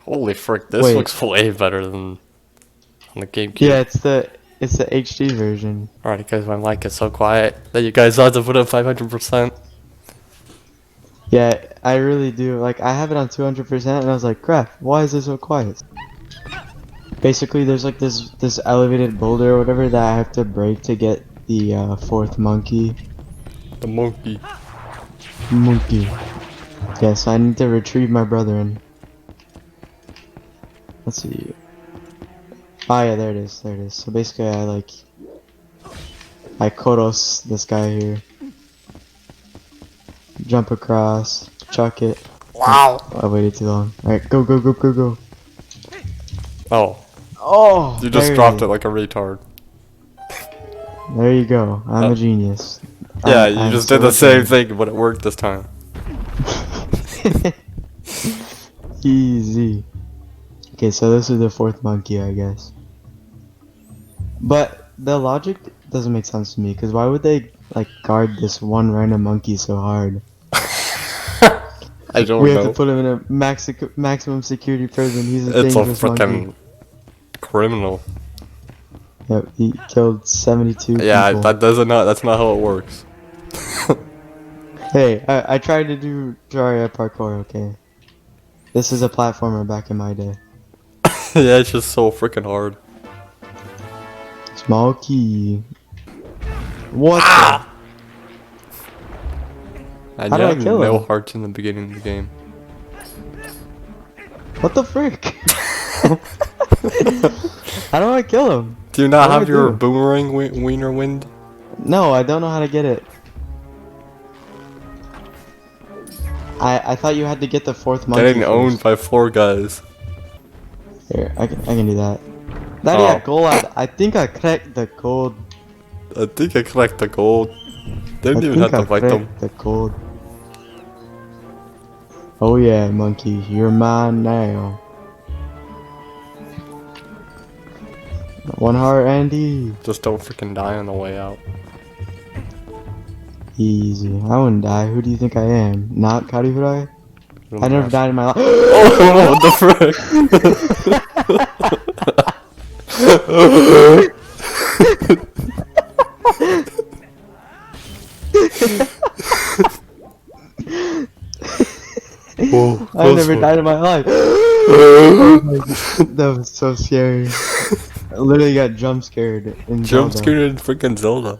Holy frick, this Wait. looks way better than on the GameCube. Yeah, it's the HD version. Alright guys, my mic is so quiet that you guys have to put up 500%. Yeah, I really do. Like, I have it on 200%, and I was like, crap, why is it so quiet? Basically, there's like this elevated boulder or whatever that I have to break to get the fourth monkey. The monkey. Monkey. Yes, I need to retrieve my brethren. Let's see. Oh yeah, there it is. There it is. So basically, I Kodos this guy here. Jump across, chuck it. Wow. Oh, I waited too long. Alright, go, go, go, go, go. Oh. Oh! You just dropped it like a retard. There you go. I'm a genius. Yeah, you just did the same thing, but it worked this time. Easy. Okay, so this is the fourth monkey, I guess. But the logic doesn't make sense to me, because why would they like guard this one random monkey so hard? I don't know. We have to put him in a maximum security prison. He's a It's a dangerous monkey. freaking criminal. Yep, he killed 72 Yeah, people. that's not how it works. Hey, I tried to do Terraria parkour, okay? This is a platformer back in my day. Yeah, it's just so freaking hard. Small key. What And How you did I have kill no him? hearts in the beginning of the game. the? What the frick? How do I kill him? Do you not What do have I your do? boomerang wiener wind? No, I don't know how to get it. I thought you had to get the fourth monkey. Getting owned first. by 4 guys. Here, I can do that. Daddy, Oh. gold. I think I cracked the code. I think I collect the gold. Didn't I even think have I to fight them. cracked the code. Oh yeah, monkey, you're mine now. One heart, Andy. Just don't freaking die on the way out. Easy. I wouldn't die. Who do you think I am? Not karifurai? I never died in my life. Oh, what the frick? Whoa, I never died in my life. That was so scary. I literally got jump scared in Jump Zelda. scared in freaking Zelda.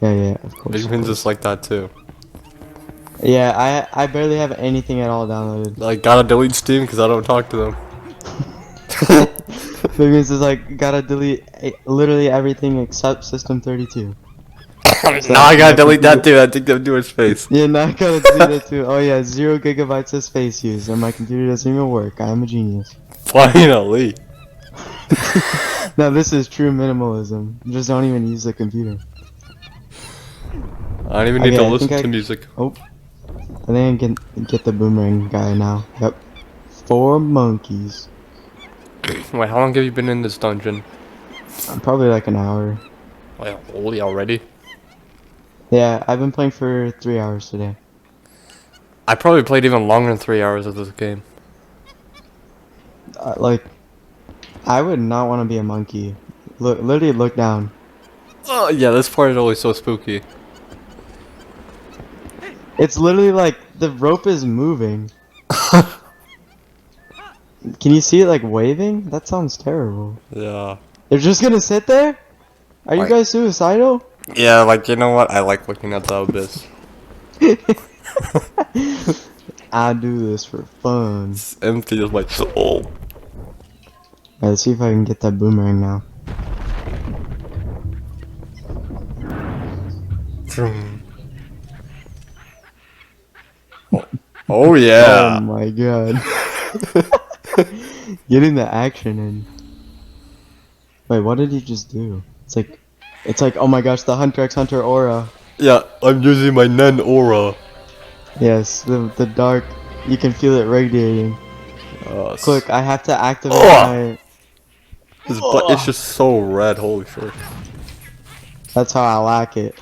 Yeah, of course. Big of Pin's course. just like that too. Yeah, I barely have anything at all downloaded. I gotta delete Steam because I don't talk to them. Big Pin's is like, gotta delete literally everything except System 32. Now I gotta delete that too. I think they'll do his face. Yeah, now I gotta delete it too. Oh yeah, 0 gigabytes of space used, and my computer doesn't even work. I'm a genius. Finally. Now this is true minimalism. Just don't even use the computer. I don't even need Okay, to I listen think to music. Oh, I think I can get the boomerang guy now. Yep. 4 monkeys. Wait, how long have you been in this dungeon? Probably like an hour. Wait, holy already? Yeah, I've been playing for 3 hours today. I probably played even longer than 3 hours of this game. Like, I would not want to be a monkey. Look, literally look down. Oh yeah, this part is always so spooky. It's literally like the rope is moving. Can you see it like waving? That sounds terrible. Yeah. They're just gonna sit there? Are you Like- guys suicidal? Yeah, like, you know what? I like looking at the abyss. I do this for fun. It's empty as my soul. Let's see if I can get that boomerang now. Oh yeah. Oh my god. Getting the action in. Wait, what did he just do? It's like, oh my gosh, the Hunter x Hunter aura. Yeah, I'm using my Nen aura. Yes, the dark, you can feel it radiating. Quick, I have to activate my... It's just so red, holy shit. That's how I like it.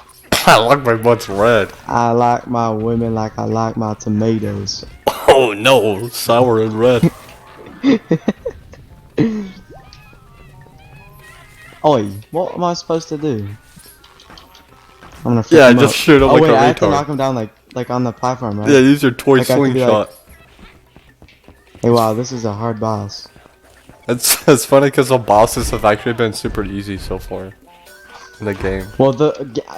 I like my butt's red. I like my women like I like my tomatoes. Oh no, sour and red. Oi, what am I supposed to do? I'm gonna flip Yeah, him just up. shoot him Oh like wait, a I have to retard. knock him down like on the platform, right? Yeah, use your toy Like, I have to be slingshot. Hey, wow, this is a hard boss. It's funny because the bosses have actually been super easy so far in the game. Well,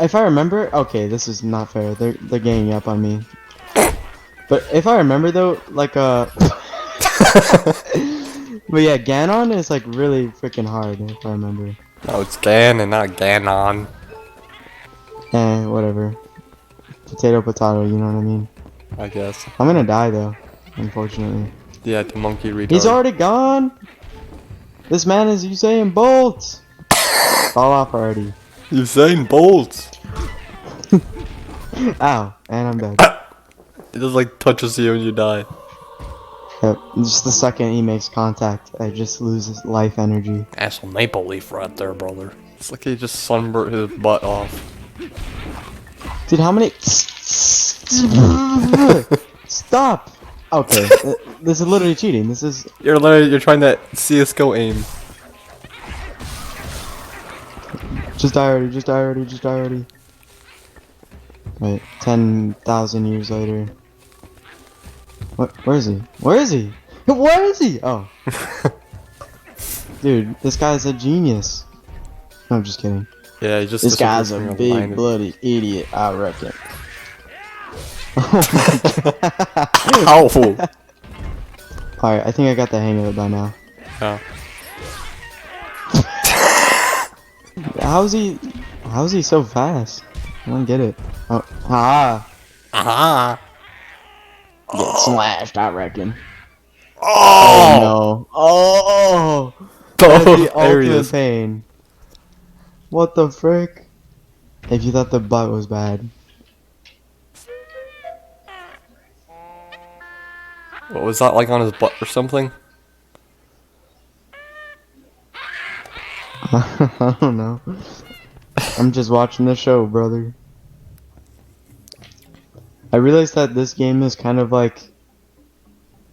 if I remember, okay, this is not fair. They're ganging up on me. But if I remember though, like but yeah, Ganon is like really freaking hard if I remember. No, it's Gan and not Ganon. Whatever. Potato, potato. You know what I mean? I guess. I'm gonna die though, unfortunately. Yeah, the monkey retard. He's already gone. This man is Usain Bolt. Fall off already. Usain Bolt. Ow, and I'm dead. It just like touches you and you die. Yep. Just the second he makes contact, I just lose his life energy. That's a maple leaf right there, brother. It's like he just sunburnt his butt off. Dude, how many? Stop. Okay, this is literally cheating. This is. You're trying to CS:GO aim. Just die already. Just die already. Just die already. Wait, 10,000 years later. What? Where is he? Where is he? Where is he? Oh. Dude, this guy's a genius. No, I'm just kidding. Yeah, he just. This guy's disappears a from your line big of- bloody idiot, I reckon. Ow! Alright, I think I got the hang of it by now. Yeah. How's he so fast? I don't get it. Oh, ah. Aha! Get slashed, I reckon. Oh! No. Oh! That's the Both ultimate areas. pain. What the frick? If you thought the butt was bad. What was that, like on his butt or something? I don't know. I'm just watching the show, brother. I realized that this game is kind of like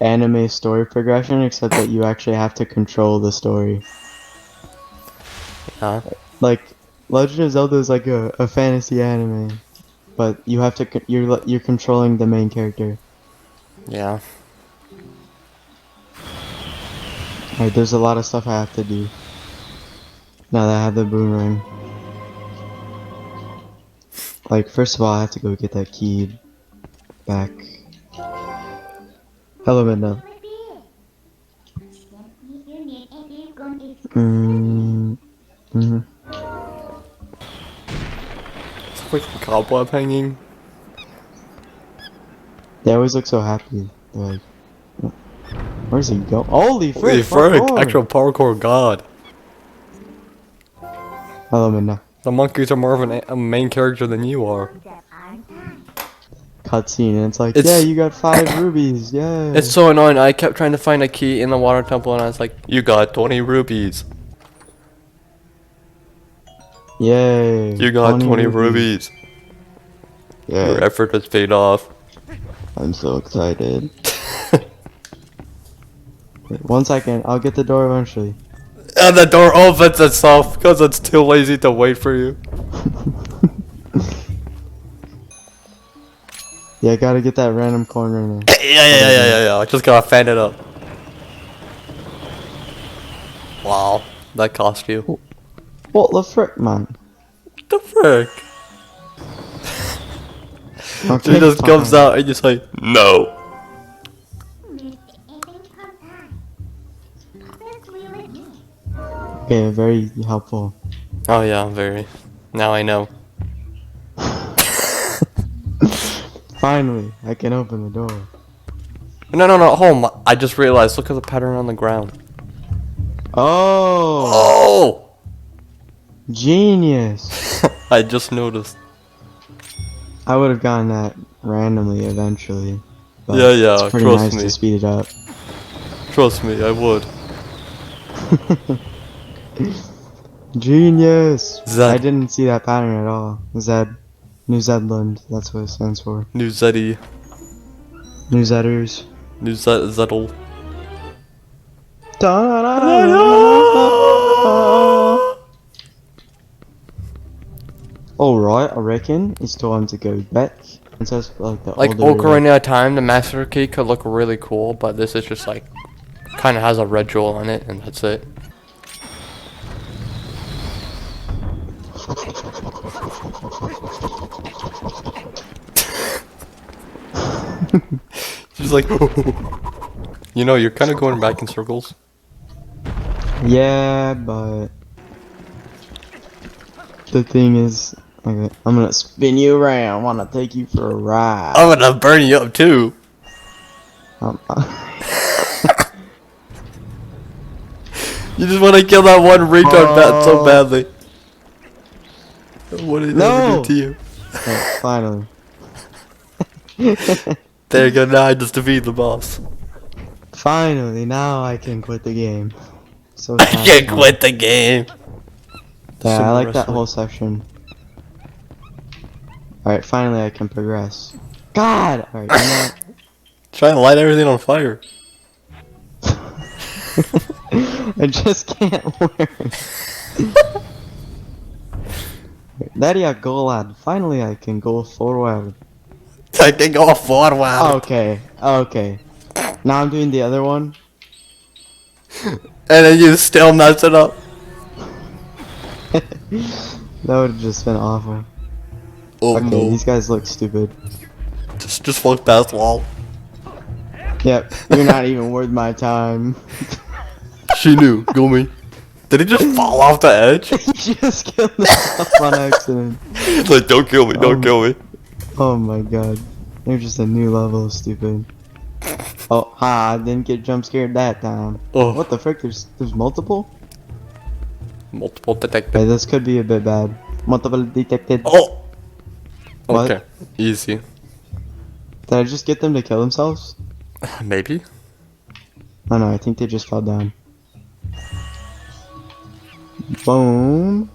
anime story progression, except that you actually have to control the story. Huh? Like, Legend of Zelda is like a fantasy anime, but you have to you're controlling the main character. Yeah. Alright, there's a lot of stuff I have to do. Now that I have the boomerang. Like, first of all, I have to go get that key back. Hello, Midna. It's like a cobweb hanging. They always look so happy. They're like, where's he go? Holy frick! Holy frick, parkour! actual parkour god. Hello, Midna. The monkeys are more of a main character than you are. Cutscene, and it's like, It's- yeah, you got 5 rubies, yeah. It's so annoying. I kept trying to find a key in the water temple and I was like, you got 20 rubies. Yay. You got 20 rubies. Yeah. Your effort has paid off. I'm so excited. Wait, 1 second, I'll get the door eventually. And the door opens itself because it's too lazy to wait for you. Yeah, I gotta get that random corner in there. Yeah. I just gotta fan it up. Wow, that cost you. What the frick, man? What the frick? Okay, She just comes fine. out and just like, no. Okay, very helpful. Oh yeah, very. Now I know. Finally, I can open the door. No, home. I just realized, look at the pattern on the ground. Oh! Oh! Genius! I just noticed. I would have gotten that randomly eventually. But Yeah, it's pretty trust nice me. to speed it up. Trust me, I would. Genius! Zed. I didn't see that pattern at all. Zed. New Zedland, that's what it stands for. New Zeddy. New Zedders. New Zettel. Alright, I reckon it's time to go back. It says like the Like older, Ocarina of Time, the Master Key could look really cool, but this is just like kind of has a red jewel on it, and that's it. She's like, you know, you're kind of going back in circles. Yeah, but the thing is, okay, I'm gonna spin you around. Wanna take you for a ride? I'm gonna burn you up too. You just want to kill that one retard bat so badly. What did I ever do to you? Oh, finally. There you go. Now I just defeat the boss. Finally, now I can quit the game. So I can't quit the game. Yeah, I like that whole section. Alright, finally I can progress. God! Alright, you know what? Try and light everything on fire. I just can't work. There you go, lad. Finally I can go forward. I can go forward. Okay, okay. Now I'm doing the other one. And then you still mess it up. That would have just been awful. Oh Okay, no. these guys look stupid. Just walk past the wall. Yep, you're not even worth my time. She knew. Go me. Did he just fall off the edge? He just killed himself on accident. It's like, don't kill me, don't kill me. Oh my god. You're just a new level of stupid. Oh, ha, I didn't get jump scared that time. Oh. What the frick? There's multiple? Multiple detected. Okay, this could be a bit bad. Multiple detected. Oh! What? Okay, easy. Did I just get them to kill themselves? Maybe? Oh no, I think they just fell down. Boom.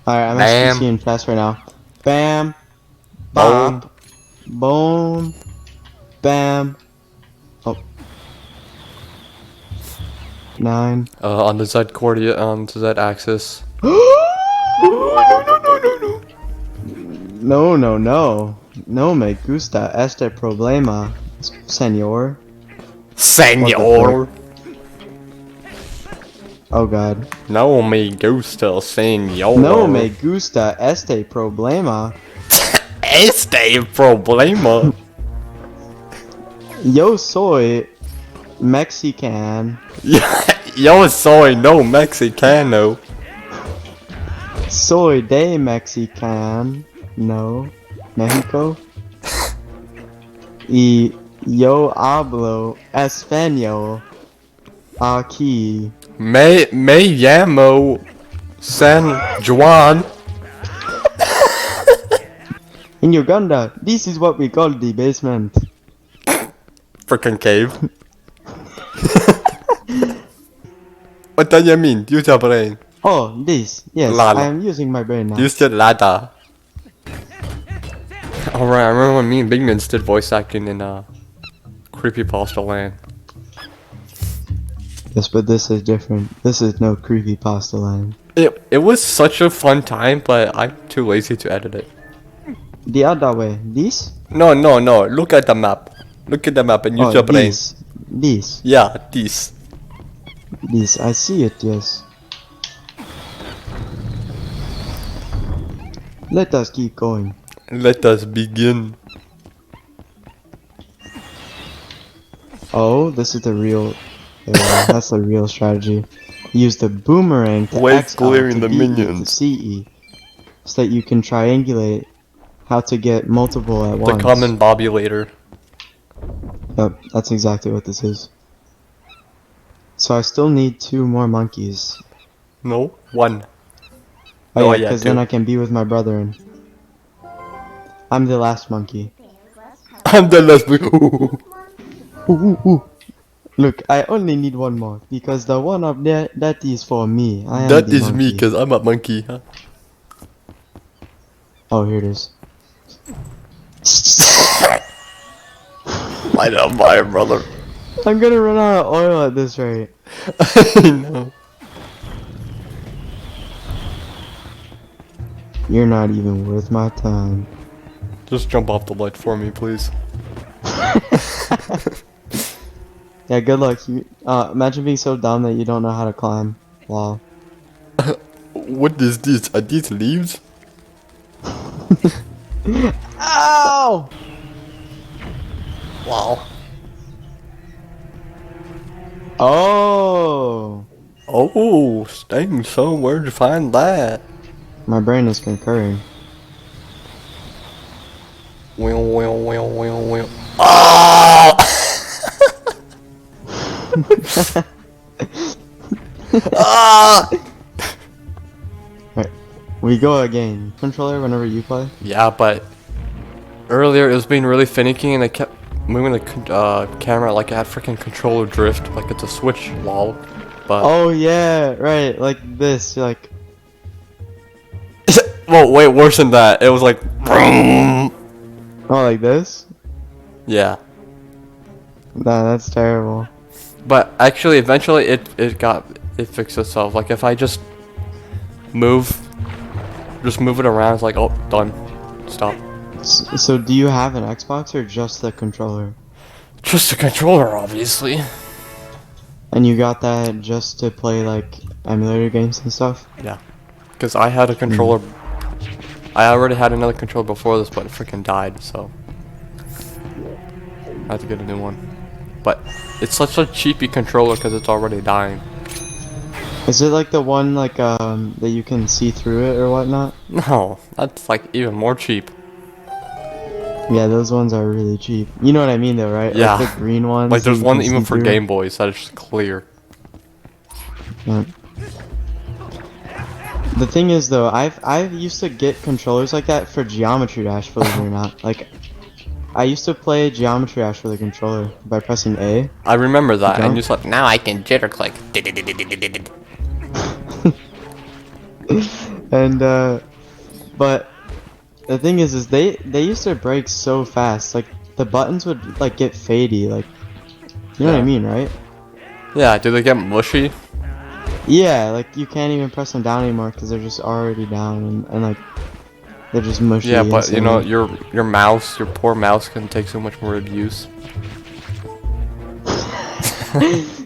Alright, I'm actually seeing fast right now. Bam. Bop. Boom. Bam. Oh. 9. On the Z coordinate, to Z axis. No, no, no. No me gusta este problema, señor. Senor! Oh god. No me gusta, senor. No me gusta este problema. Este problema. Yo soy Mexican. Yo soy no Mexicano. Soy de Mexican. No. Mexico. Y yo hablo español. Aquí. Me llamo San Juan. In Uganda, this is what we call the basement. Frickin' cave. What do you mean? Use your brain. Oh, this. Yes, Lala. I am using my brain now. Use your ladder. Alright, I remember when me and Big Mints did voice acting in Creepypasta Land. Yes, but this is different. This is no creepypasta line. It was such a fun time, but I'm too lazy to edit it. The other way. This? No. Look at the map. Look at the map and use your brain. This. This. Yeah, this. This. I see it, yes. Let us keep going. Let us begin. Oh, this is the real... that's the real strategy. Use the boomerang to Wait, X out clearing to the B minions. to CE. So that you can triangulate how to get multiple at once. The common bobulator. Yep, that's exactly what this is. So I still need 2 more monkeys. No, 1. Oh No, yeah, yeah, because 2. then I can be with my brethren. I'm the last monkey. I'm the last. Ooh. Look, I only need 1 more because the one up there, that is for me. I am That the is monkey. me, cause I'm a monkey. Huh? Oh, here it is. Light up fire, brother. I'm gonna run out of oil at this rate. I know. You're not even worth my time. Just jump off the ledge for me, please. Yeah, good luck. You, imagine being so dumb that you don't know how to climb. Wow. What is this? Are these leaves? Ow! Wow. Oh! Oh, dang, so where'd you find that? My brain is concurring. Well. Ah! Ah! Right. We go again. Controller whenever you play? Yeah, but earlier it was being really finicky and I kept moving the camera like I had freaking controller drift, like it's a Switch, lol. But Oh yeah, right. Like this. You're like, well, wait, worse than that. It was like, vroom. oh, like this? Yeah. Nah, that's terrible. But actually, eventually, it fixed itself. Like if I just move it around, it's like, oh, done, stop. So do you have an Xbox or just the controller? Just the controller, obviously. And you got that just to play like emulator games and stuff? Yeah, because I had a controller. I already had another controller before this, but it freaking died, so I had to get a new one. But it's such a cheapy controller because it's already dying. Is it like the one like that you can see through it or whatnot? No, that's like even more cheap. Yeah, those ones are really cheap. You know what I mean though, right? Yeah. Like the green ones. Like there's that you one can even see for through. Game Boys that is just clear. Yeah. The thing is though, I've used to get controllers like that for Geometry Dash, believe it or not. Like, I used to play Geometry Dash with a controller by pressing A. I remember that, and Jump. you thought, now I can jitter click. And but the thing is they used to break so fast. Like the buttons would like get fadey. Like, you know what I Yeah. mean, right? Yeah, do they get mushy? Yeah, like you can't even press them down anymore because they're just already down and like they're just mushy. Yeah, but you know, instantly. your mouse, your poor mouse can take so much more abuse.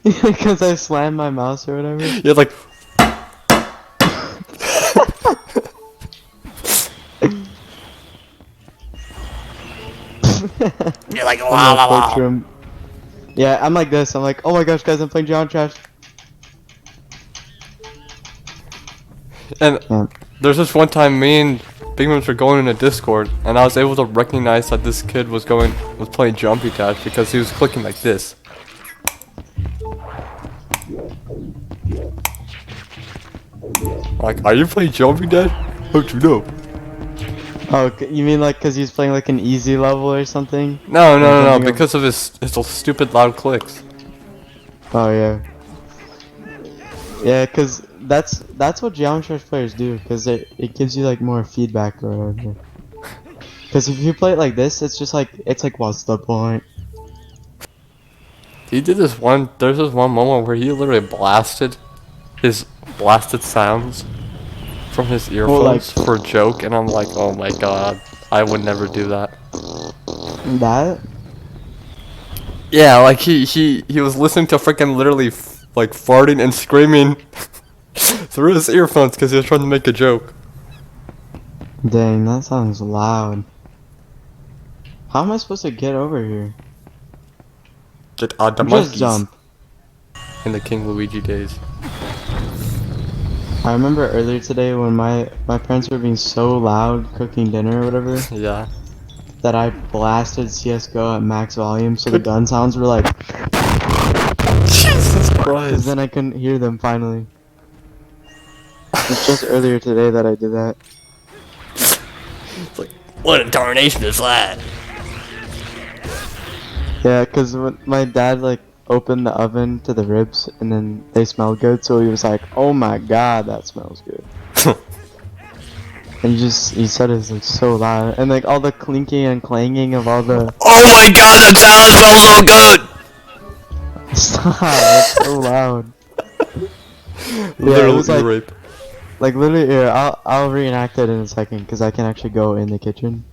Because I slammed my mouse or whatever. You're like, you're like, I'm gonna picture him. Yeah, I'm like this. I'm like, oh my gosh, guys, I'm playing John Trash. And Yeah. there's this one time me and Big Mims were going in a Discord, and I was able to recognize that this kid was playing Jumpy Dash because he was clicking like this. Like, are you playing Jumpy Dash? How'd you know? Oh, you mean like because he's playing like an easy level or something? No, jumping over- because of his stupid loud clicks. Oh yeah. Yeah, because that's what Geometry Dash players do. Because it gives you like more feedback or whatever. Because if you play it like this, it's just like what's the point? He did this one. There's this one moment where he literally blasted his blasted sounds from his earphones for a joke, and I'm like, oh my god, I would never do that. That? Yeah, like he was listening to freaking literally like farting and screaming through his earphones because he was trying to make a joke. Dang, that sounds loud. How am I supposed to get over here? The Just monkeys jump. in the King Luigi days. I remember earlier today when my parents were being so loud cooking dinner or whatever Yeah. that I blasted CS:GO at max volume so the gun sounds were like, Jesus because Christ. then I couldn't hear them finally. It's just earlier today that I did that. It's like, what a tarnation is that? Yeah, because my dad like opened the oven to the ribs and then they smelled good, so he was like, oh my god, that smells good. And he said it's like so loud, and like all the clinking and clanging of all the Oh my god, that salad smells so good! Stop, that's so loud. Yeah, it Literal was ear rape. like literally. Here, I'll reenact it in a second because I can actually go in the kitchen.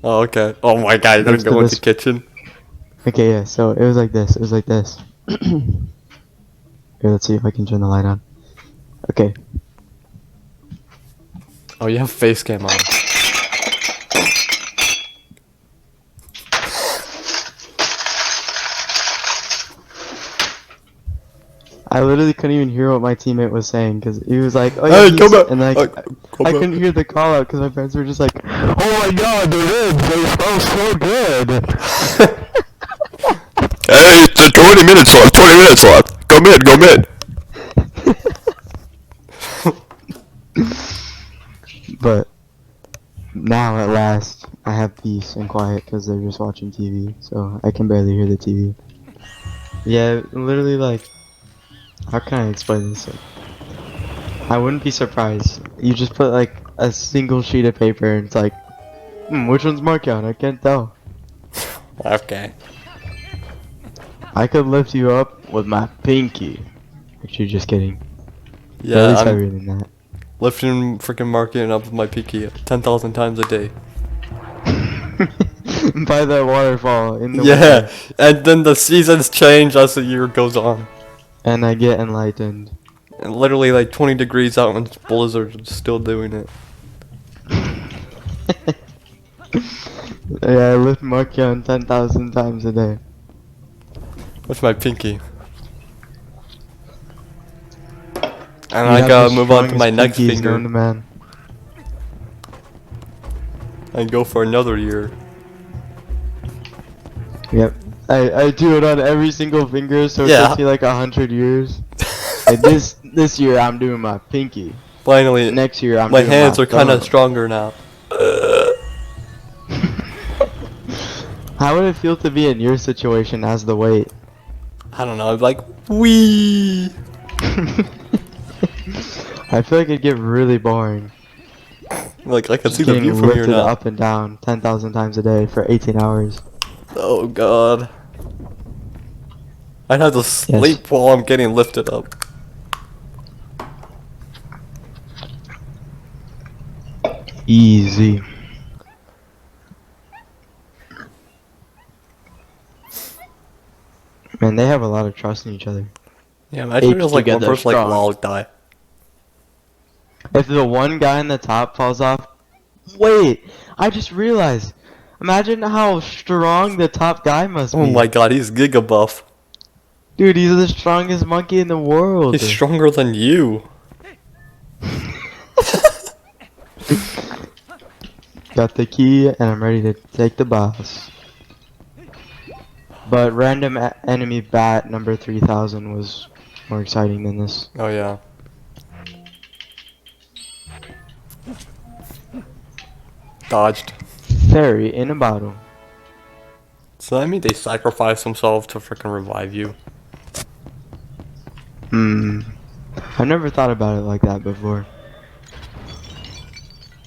Oh, okay. Oh my god, you're gonna Thanks to go into this. kitchen? Okay, yeah. So it was like this. It was like this. Here, let's see if I can turn the light on. Okay. Oh, you have face cam on. I literally couldn't even hear what my teammate was saying because he was like, "Oh yeah, Hey, come he's," back! and like Come I back. couldn't hear the call out because my friends were just like, "Oh my god, the ribs, they smell so good." Hey, it's 20 minutes left. 20 minutes left. Come in. Come in. But now at last, I have peace and quiet because they're just watching TV, so I can barely hear the TV. Yeah, literally, like, how can I explain this? Like, I wouldn't be surprised. You just put like a single sheet of paper and it's like, which one's mark-out? I can't tell. Okay. I could lift you up with my pinky. Actually, just kidding. They're at Yeah, least I'm heavier than that. lifting freaking marking up with my pinky 10,000 times a day. By the waterfall in the Yeah, winter. and then the seasons change as the year goes on. And I get enlightened. And literally like 20 degrees out and it's blizzard and still doing it. Yeah, I lift Markion 10,000 times a day. What's my pinky? And You I have gotta the move on to my strongest next pinkies known to finger man. and go for another year. Yep. I do it on every single finger, so it Yeah. takes me like 100 years. Like this year I'm doing my pinky. Finally, Next year I'm my doing hands my are kind of thumb. stronger now. How would it feel to be in your situation as the weight? I don't know, I'm like, wee. I feel like it'd get really boring. Like, I can Just see the getting view from here lifted now. up and down 10,000 times a day for 18 hours. Oh god. I'd have to sleep while I'm getting lifted up. Easy. Man, they have a lot of trust in each other. Yeah, imagine Apes there's like one together person like, strong. wow, die. If the one guy in the top falls off... Wait! I just realized! Imagine how strong the top guy must be. Oh my god, he's giga buff. Dude, he's the strongest monkey in the world. He's stronger than you. Got the key, and I'm ready to take the boss. But random enemy bat number 3000 was more exciting than this. Oh yeah. Dodged. Fairy in a bottle. So that means they sacrifice themselves to freaking revive you. I've never thought about it like that before.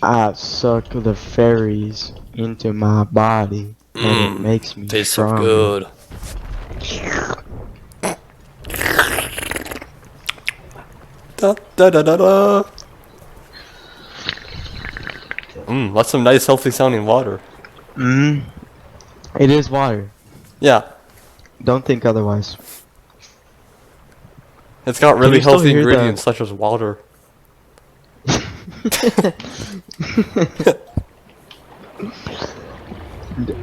I suck the fairies into my body, and it makes me Tastes so stronger. good. Da da da da da. That's some nice healthy sounding water. It is water. Yeah. Don't think otherwise. It's got Can really you still healthy hear the- ingredients such as water.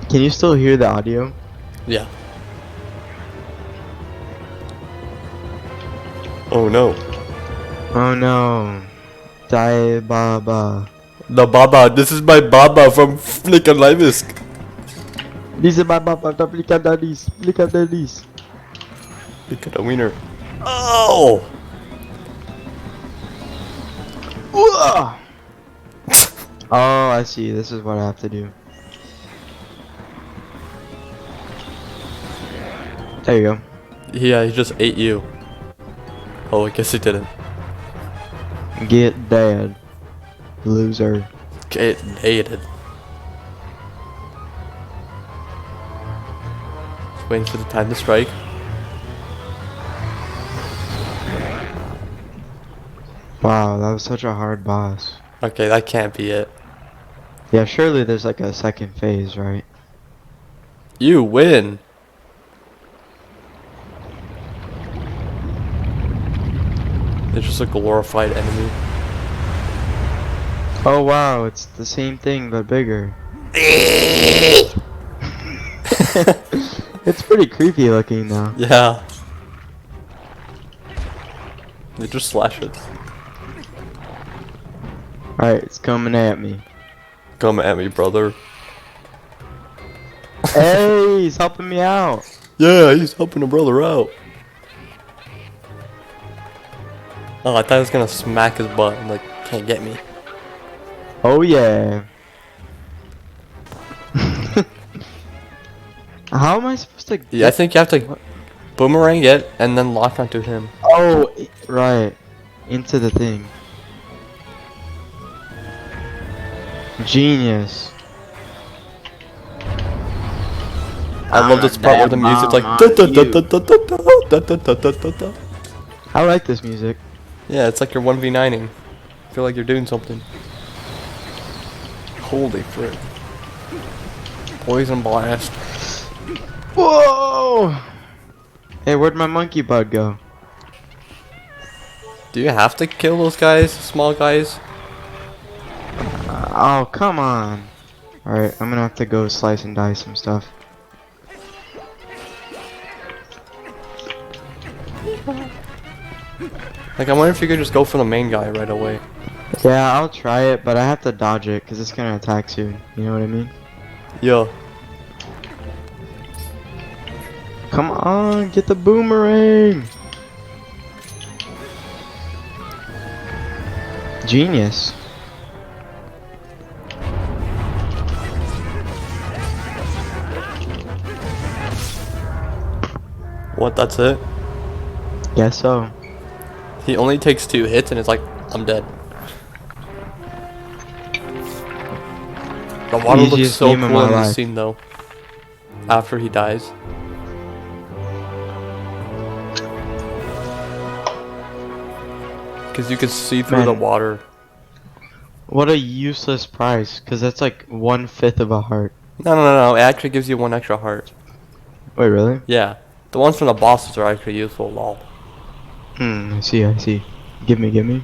Can you still hear the audio? Yeah. Oh no. Oh no. Die Baba. The Baba. This is my Baba from Flick and Livisk. This is my Baba. Look at this. Look at this. Look at the wiener. Oh! Oh, I see. This is what I have to do. There you go. Yeah, he just ate you. Oh, I guess he didn't. Get dead, loser. Get dated. Just waiting for the time to strike. Wow, that was such a hard boss. Okay, that can't be it. Yeah, surely there's like a second phase, right? You win. It's just a glorified enemy. Oh wow, it's the same thing but bigger. It's pretty creepy looking though. Yeah. They just slash it. Alright, it's coming at me. Come at me, brother. Hey, he's helping me out. Yeah, he's helping a brother out. Oh, I thought I was gonna smack his butt and like, can't get me. Oh yeah. How am I supposed to get... Yeah, I think you have to boomerang it and then lock onto him. Oh, right. Into the thing. Genius. I love this part where the music's like da da da da da da da da da da da da. I like this music. Yeah, it's like you're 1v9ing. Feel like you're doing something. Holy frick. Poison blast. Whoa! Hey, where'd my monkey bud go? Do you have to kill those guys, small guys? Oh, come on. Alright, I'm gonna have to go slice and dice some stuff. Like, I wonder if you could just go for the main guy right away. Yeah, I'll try it, but I have to dodge it because it's gonna attack soon. You know what I mean? Yeah. Come on, get the boomerang! Genius. What, that's it? Guess so. He only takes 2 hits and it's like, I'm dead. The water looks Easiest so game of cool my in this life. scene though. After he dies. Because you can see through the Man. water. What a useless prize, because that's like 1/5 of a heart. No, no, no, no. It actually gives you 1 extra heart. Wait, really? Yeah. The ones from the bosses are actually useful, lol. I see, I see. Give me, give me.